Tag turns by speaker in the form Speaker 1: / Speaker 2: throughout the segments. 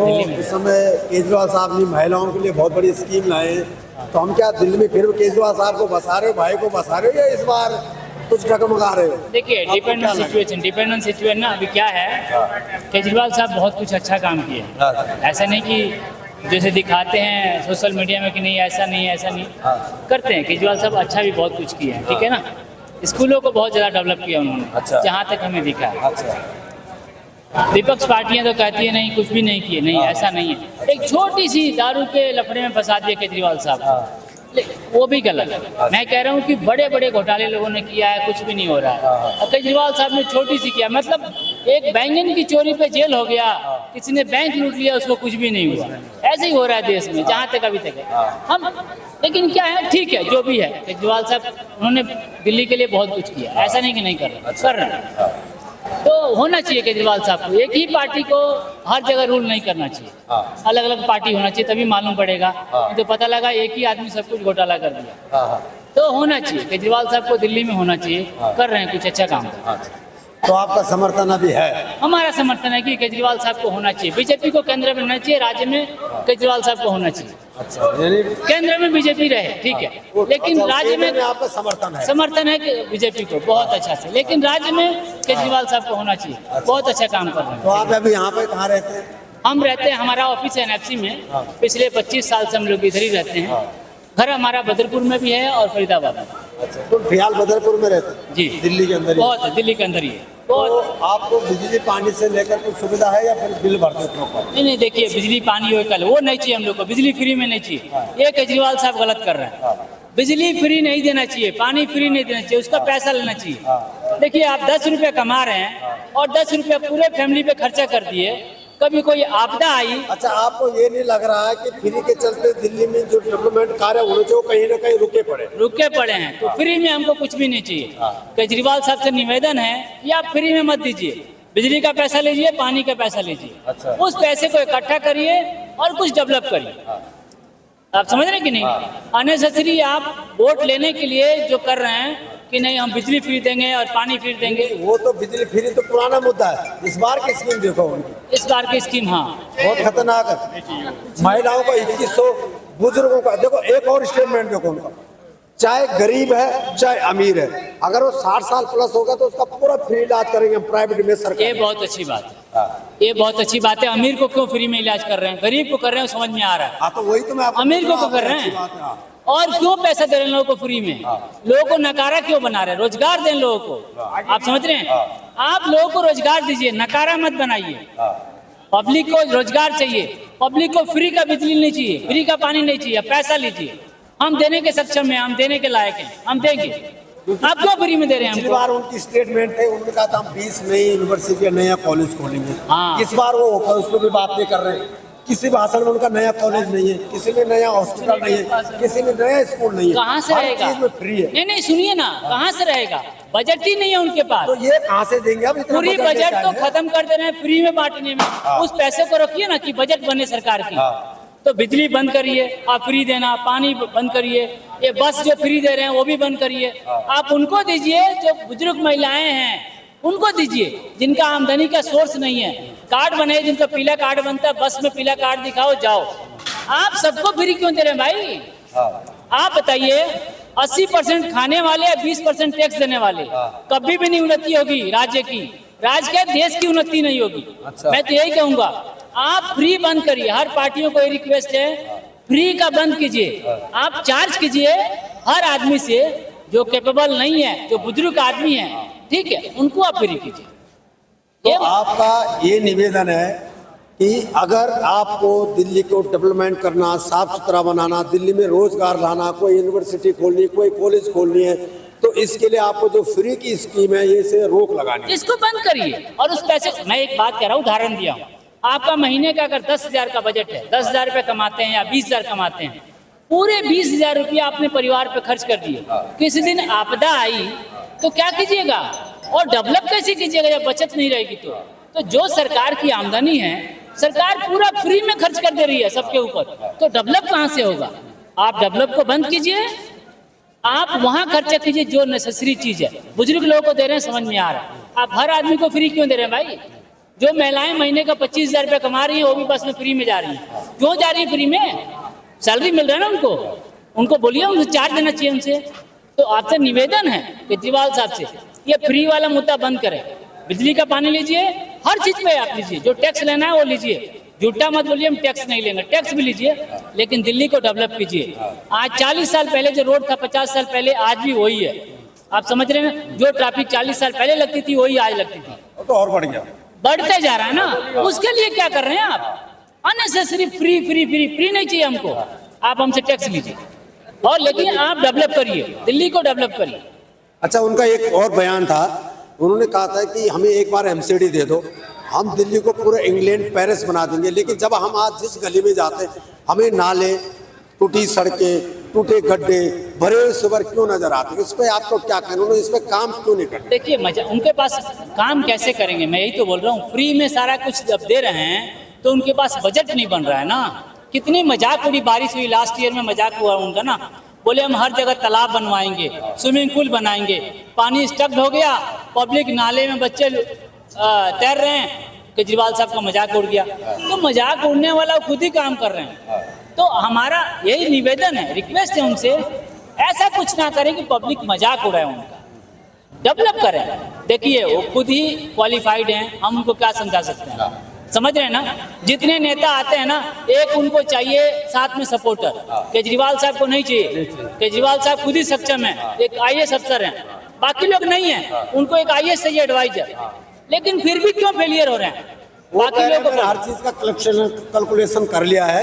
Speaker 1: दिल्ली में।
Speaker 2: इस समय केजरीवाल साहब ने महिलाओं के लिए बहुत बड़ी स्कीम लाए हैं, तो हम क्या दिल्ली में फिर केजरीवाल साहब को बसा रहे हो, भाई को बसा रहे हो, या इस बार कुछ डगमगा रहे हो?
Speaker 1: देखिए, डिपेंडेंट सिचुएशन ना अभी क्या है, केजरीवाल साहब बहुत कुछ अच्छा काम किए हैं। ऐसा नहीं कि जैसे दिखाते हैं सोशल मीडिया में कि नहीं ऐसा नहीं ऐसा नहीं, करते हैं। केजरीवाल साहब अच्छा भी बहुत कुछ किए हैं, ठीक है ना। स्कूलों को बहुत ज़्यादा डेवलप किया उन्होंने,
Speaker 2: अच्छा।
Speaker 1: जहाँ तक हमें दिखा है।
Speaker 2: अच्छा,
Speaker 1: विपक्ष पार्टियां तो कहती है नहीं कुछ भी नहीं किए, नहीं ऐसा नहीं है। एक छोटी सी दारू के लफड़े में फंसा दिया केजरीवाल साहब, वो भी गलत है। मैं कह रहा हूँ कि बड़े बड़े घोटाले लोगों ने किया है, कुछ भी नहीं हो रहा है। और केजरीवाल साहब ने छोटी सी किया, मतलब एक बैंगन की चोरी पे जेल हो गया, किसी ने बैंक लूट लिया, उसको कुछ भी नहीं हुआ। ऐसे ही हो रहा है देश में, जहाँ तक अभी तक है। हम लेकिन क्या है, ठीक है जो भी है, केजरीवाल साहब उन्होंने दिल्ली के लिए बहुत कुछ किया, ऐसा नहीं कि नहीं कर रहे, कर रहे हैं। तो होना चाहिए केजरीवाल साहब को, एक ही पार्टी को हर जगह रूल नहीं करना चाहिए, अलग अलग पार्टी होना चाहिए, तभी मालूम पड़ेगा। तो पता लगा एक ही आदमी सब कुछ घोटाला कर दिया। तो होना चाहिए केजरीवाल साहब को दिल्ली में होना चाहिए, कर रहे हैं कुछ अच्छा काम।
Speaker 2: तो आपका समर्थन अभी है?
Speaker 1: हमारा समर्थन है कि केजरीवाल साहब को होना चाहिए, बीजेपी को केंद्र में होना चाहिए, राज्य में केजरीवाल साहब को होना चाहिए।
Speaker 2: अच्छा, यानी
Speaker 1: केंद्र में बीजेपी रहे, ठीक है, लेकिन राज्य में
Speaker 2: आपका समर्थन है
Speaker 1: कि बीजेपी को बहुत अच्छा से, लेकिन राज्य में केजरीवाल साहब को होना चाहिए। बहुत अच्छा काम कर रहे हैं।
Speaker 2: तो आप अभी यहाँ पे कहाँ रहते हैं?
Speaker 1: हम रहते हैं, हमारा ऑफिस है एनएफसी में, पिछले 25 साल से हम लोग इधर ही रहते हैं। घर हमारा बदरपुर में भी है और फरीदाबाद में।
Speaker 2: अच्छा, तो फिलहाल बदरपुर में रहते हैं?
Speaker 1: जी,
Speaker 2: दिल्ली के अंदर?
Speaker 1: बहुत है, दिल्ली के अंदर ही है।
Speaker 2: तो आपको बिजली पानी से लेकर कुछ सुविधा है या फिर बिल भरते हो?
Speaker 1: नहीं, देखिए बिजली पानी हो कल वो नहीं चाहिए हम लोग को, बिजली फ्री में नहीं चाहिए। ये केजरीवाल साहब गलत कर रहे हैं। बिजली फ्री नहीं देना चाहिए, पानी फ्री नहीं देना चाहिए, उसका पैसा लेना चाहिए। देखिए, आप 10 रुपये कमा रहे हैं और 10 रुपये पूरे फैमिली पे खर्चा कर दिए, कभी कोई आपदा आई।
Speaker 2: अच्छा, आपको ये नहीं लग रहा है कि फ्री के चलते दिल्ली में जो डेवलपमेंट कार्य होने चाहिए वो कहीं ना कहीं रुके पड़े
Speaker 1: हैं? तो फ्री में हमको कुछ भी नहीं चाहिए। केजरीवाल साहब से निवेदन है कि आप फ्री में मत दीजिए, बिजली का पैसा लीजिए, पानी का पैसा लीजिए।
Speaker 2: अच्छा।
Speaker 1: उस पैसे को इकट्ठा करिए और कुछ डेवलप करिए। आप समझ रहे हैं कि नहीं? अननेसेसरी आप वोट लेने के लिए जो कर रहे हैं कि नहीं हम बिजली फ्री देंगे और पानी फ्री देंगे,
Speaker 2: वो तो बिजली फ्री तो पुराना मुद्दा है। इस बार की स्कीम देखो उनकी,
Speaker 1: इस बार की स्कीम हाँ
Speaker 2: बहुत खतरनाक है। महिलाओं को 2100, बुजुर्गों का देखो, एक और स्टेटमेंट देखो उनका, चाहे गरीब है चाहे अमीर है, अगर वो 60 साल प्लस होगा तो उसका पूरा फ्री इलाज करेंगे प्राइवेट में, सरकार।
Speaker 1: ये बहुत अच्छी बात है, ये बहुत अच्छी बात है। अमीर को क्यों फ्री में इलाज कर रहे हैं, गरीब को कर रहे हैं, समझ में आ रहा है।
Speaker 2: तो वही तो मैं
Speaker 1: अमीर को कर रहे हैं और क्यों पैसा दे रहे हैं लोगों को फ्री में? लोगों को नकारा क्यों बना रहे हैं? रोजगार दें लोगों को। आप समझ रहे हैं? आप लोगों को रोजगार दीजिए, नकारा मत बनाइए। पब्लिक को रोजगार चाहिए, पब्लिक को फ्री का बिजली नहीं चाहिए, फ्री का पानी नहीं चाहिए, पैसा लीजिए। हम देने के सक्षम हैं, हम देने के लायक हैं, हम देंगे। आप क्यों फ्री में दे रहे हैं हमको?
Speaker 2: बार उनकी स्टेटमेंट है, उन्होंने कहा था हम 20 नई यूनिवर्सिटी नया कॉलेज खोलेंगे।
Speaker 1: हाँ।
Speaker 2: इस बार वो उस पर भी बात नहीं कर रहे हैं। किसी भाषण में उनका नया कॉलेज नहीं है, किसी में नया हॉस्पिटल नहीं है, किसी में नया स्कूल नहीं है।
Speaker 1: कहाँ से रहेगा?
Speaker 2: चीज में फ्री है।
Speaker 1: नहीं, सुनिए ना, कहाँ से रहेगा? बजट ही नहीं है उनके पास,
Speaker 2: तो ये कहाँ से देंगे? अब
Speaker 1: पूरी बजट तो खत्म कर दे रहे हैं फ्री में बांटने में। उस पैसे को रखिए ना कि बजट बने सरकार की। तो बिजली बंद करिए, आप फ्री देना, पानी बंद करिए, ये बस जो फ्री दे रहे हैं वो भी बंद करिए। आप उनको दीजिए जो बुजुर्ग महिलाएं हैं, उनको दीजिए जिनका आमदनी का सोर्स नहीं है। कार्ड बने, जिनका पीला कार्ड बनता है, बस में पीला कार्ड दिखाओ जाओ। आप सबको फ्री क्यों दे रहे हैं भाई? आप बताइए, 80% खाने वाले, 20% टैक्स देने वाले, कभी भी नहीं उन्नति होगी राज्य की, राज्य के देश की उन्नति नहीं होगी। मैं तो यही कहूंगा, आप फ्री बंद करिए। हर पार्टियों को ये रिक्वेस्ट है, फ्री का बंद कीजिए। आप चार्ज कीजिए हर आदमी से, जो कैपेबल नहीं है, जो बुजुर्ग आदमी है, ठीक है, उनको आप फ्री कीजिए।
Speaker 2: तो आपका ये निवेदन है कि अगर आपको दिल्ली को डेवलपमेंट करना, साफ सुथरा बनाना, दिल्ली में रोजगार लाना, कोई यूनिवर्सिटी खोलनी, कोई कॉलेज खोलनी है, तो इसके लिए आपको जो फ्री की स्कीम है, ये से रोक लगानी है।
Speaker 1: इसको बंद करिए और उस पैसे, मैं एक बात कह रहा हूँ, उदाहरण दिया हूँ। आपका महीने का अगर 10,000 का बजट है, 10,000 रुपये कमाते हैं या 20,000 कमाते हैं, पूरे 20,000 रुपया अपने परिवार पे खर्च कर दिए। किसी दिन आपदा आई तो क्या कीजिएगा? और डेवलप कैसे कीजिएगा जब बचत नहीं रहेगी? तो जो सरकार की आमदनी है, सरकार पूरा फ्री में खर्च कर दे रही है सबके ऊपर, तो डेवलप कहाँ से होगा? आप डेवलप को बंद कीजिए, आप वहाँ खर्चा कीजिए जो नेसेसरी चीज है। बुजुर्ग लोगों को दे रहे हैं, समझ में आ रहा है। आप हर आदमी को फ्री क्यों दे रहे हैं भाई? जो महिलाएं महीने का 25,000 रुपया कमा रही हैं वो भी बस में फ्री में जा रही हैं। क्यों जा रही है फ्री में? सैलरी मिल रहा है ना उनको बोलिए उनको चार्ज देना चाहिए उनसे। तो आपसे निवेदन है केजरीवाल साहब से, ये फ्री वाला मुद्दा बंद करें। बिजली का पानी लीजिए, हर चीज पे आप लीजिए, जो टैक्स लेना है वो लीजिए। झूठा मत बोलिए हम टैक्स नहीं लेंगे, टैक्स भी लीजिए, लेकिन दिल्ली को डेवलप कीजिए। आज 40 साल पहले जो रोड था 50 साल पहले आज भी वही है। आप समझ रहे हैं ना, जो ट्रैफिक 40 साल पहले लगती थी वही आज लगती थी।
Speaker 2: तो और बढ़ गया,
Speaker 1: बढ़ते जा रहा है ना। उसके लिए क्या कर रहे हैं आप? Unnecessary free free free free नहीं चाहिए हमको। आप हमसे टैक्स लीजिए और लेकिन आप डेवलप करिए, दिल्ली को डेवलप करिए।
Speaker 2: अच्छा, उनका एक और बयान था, उन्होंने कहा था कि हमें एक बार एमसीडी दे दो, हम दिल्ली को पूरा इंग्लैंड पेरिस बना देंगे। लेकिन जब हम आज जिस गली में जाते हैं हमें नाले, टूटी सड़कें, टूटे गड्ढे, भरे सुवर क्यों नजर आते हैं? इस पे आपको क्या कहना, उन्होंने इस पे काम क्यों नहीं करते?
Speaker 1: देखिए मजा, उनके पास काम कैसे करेंगे? मैं यही तो बोल रहा हूँ, फ्री में सारा कुछ जब दे रहे हैं तो उनके पास बजट नहीं बन रहा है ना। कितनी मजाक उड़ी, बारिश हुई लास्ट ईयर में, मजाक हुआ उनका ना, बोले हम हर जगह तालाब बनवाएंगे, स्विमिंग पूल बनाएंगे, पानी स्टक्ड हो गया, पब्लिक नाले में बच्चे तैर रहे हैं, केजरीवाल साहब का मजाक उड़ गया। तो मजाक उड़ने वाला खुद ही काम कर रहे हैं। तो हमारा यही निवेदन है, रिक्वेस्ट है उनसे, ऐसा कुछ ना करें कि पब्लिक मजाक उड़ाए उनका, डेवलप करें। देखिए वो खुद ही क्वालिफाइड हैं, हम उनको क्या समझा सकते हैं? समझ रहे हैं ना, जितने नेता आते हैं ना, एक उनको चाहिए साथ में सपोर्टर। केजरीवाल साहब को नहीं चाहिए, केजरीवाल साहब खुद ही सक्षम है, एक IAS अफसर हैं, बाकी लोग नहीं हैं, उनको एक IAS चाहिए एडवाइजर। लेकिन फिर भी क्यों फेलियर हो रहे हैं? बाकी लोग
Speaker 2: हर चीज का कैलकुलेशन कर लिया है,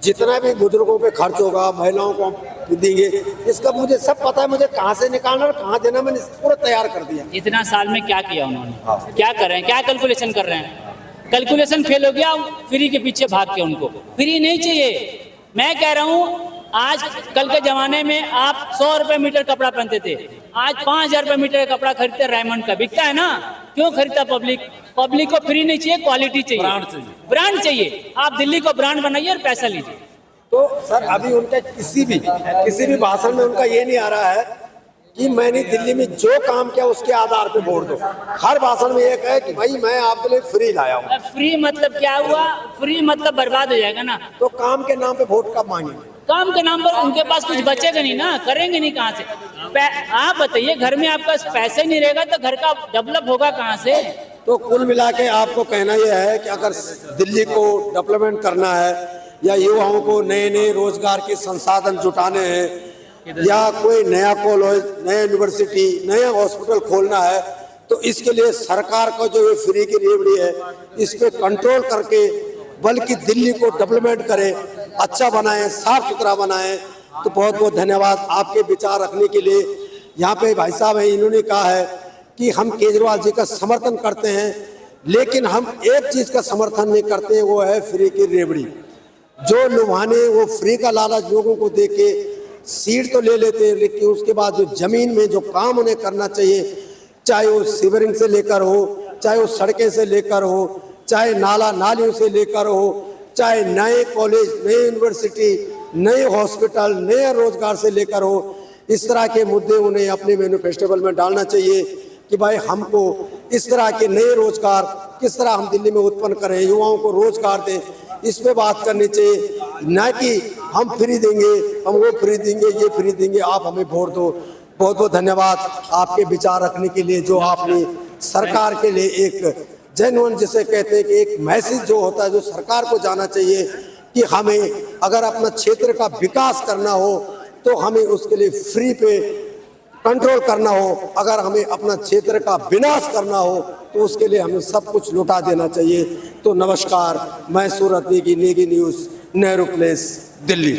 Speaker 2: जितना भी बुजुर्गों पे खर्च होगा, महिलाओं को हम देंगे, इसका मुझे सब पता है, मुझे कहाँ से निकालना और कहाँ देना, मैंने पूरा तैयार कर दिया।
Speaker 1: इतना साल में क्या किया उन्होंने? क्या कर रहे हैं? क्या कैलकुलेशन कर रहे हैं? कैलकुलेशन फेल हो गया, फ्री के पीछे भाग के। उनको फ्री नहीं चाहिए। मैं कह रहा हूँ, आज कल के जमाने में आप 100 रुपए मीटर कपड़ा पहनते थे, आज 5,000 रुपए मीटर का कपड़ा खरीदते, रेमंड का बिकता है ना। क्यों खरीदता पब्लिक? पब्लिक को फ्री नहीं चाहिए, क्वालिटी चाहिए, ब्रांड चाहिए। आप दिल्ली को ब्रांड बनाइए और पैसा लीजिए।
Speaker 2: तो सर अभी उनका किसी भी भाषण में उनका ये नहीं आ रहा है कि मैंने दिल्ली में जो काम किया उसके आधार पे वोट दो। हर भाषण में एक है कि भाई मैं आपके लिए फ्री लाया हूँ।
Speaker 1: फ्री मतलब क्या हुआ? फ्री मतलब बर्बाद हो जाएगा ना।
Speaker 2: तो काम के नाम पे वोट कब मांगेंगे?
Speaker 1: काम के नाम पर उनके पास कुछ बचेगा नहीं ना, करेंगे नहीं कहाँ से? आप बताइए, घर में आपका पैसे नहीं रहेगा तो घर का डेवलप होगा कहाँ से?
Speaker 2: तो कुल मिला के आपको कहना यह है कि अगर दिल्ली को डेवलपमेंट करना है या युवाओं को नए नए रोजगार के संसाधन जुटाने हैं या कोई नया कॉलेज, नया यूनिवर्सिटी, नया हॉस्पिटल खोलना है, तो इसके लिए सरकार का जो ये फ्री की रेवड़ी है इस पे कंट्रोल करके बल्कि दिल्ली को डेवलपमेंट करें, अच्छा बनाएं, साफ सुथरा बनाएं। तो बहुत बहुत धन्यवाद आपके विचार रखने के लिए। यहाँ पे भाई साहब है, इन्होंने कहा है कि हम केजरीवाल जी का समर्थन करते हैं, लेकिन हम एक चीज का समर्थन नहीं करते हैं, वो है फ्री की रेवड़ी। जो लुभाने, वो फ्री का लालच लोगों को दे के सीट तो ले लेते हैं, लेकिन उसके बाद जो जमीन में जो काम उन्हें करना चाहिए, चाहे वो सीवरिंग से लेकर हो, चाहे वो सड़कें से लेकर हो, चाहे नाला नालियों से लेकर हो, चाहे नए कॉलेज, नए यूनिवर्सिटी, नए हॉस्पिटल, नए रोजगार से लेकर हो, इस तरह के मुद्दे उन्हें अपने मैनिफेस्टो में डालना चाहिए कि भाई हमको इस तरह के नए रोजगार किस तरह हम दिल्ली में उत्पन्न करें, युवाओं को रोजगार दें, इस पे बात करनी चाहिए। ना कि हम फ्री देंगे, हम वो फ्री देंगे, ये फ्री देंगे, आप हमें वोट दो। बहुत बहुत धन्यवाद आपके विचार रखने के लिए, जो आपने सरकार के लिए एक जेन्युइन जिसे कहते हैं कि एक मैसेज जो होता है जो सरकार को जाना चाहिए कि हमें अगर अपना क्षेत्र का विकास करना हो तो हमें उसके लिए फ्री पे कंट्रोल करना हो, अगर हमें अपना क्षेत्र का विनाश करना हो तो उसके लिए हमें सब कुछ लुटा देना चाहिए। तो नमस्कार, मैं सूरत नेगी, नेगी न्यूज़, नेहरू प्लेस, दिल्ली।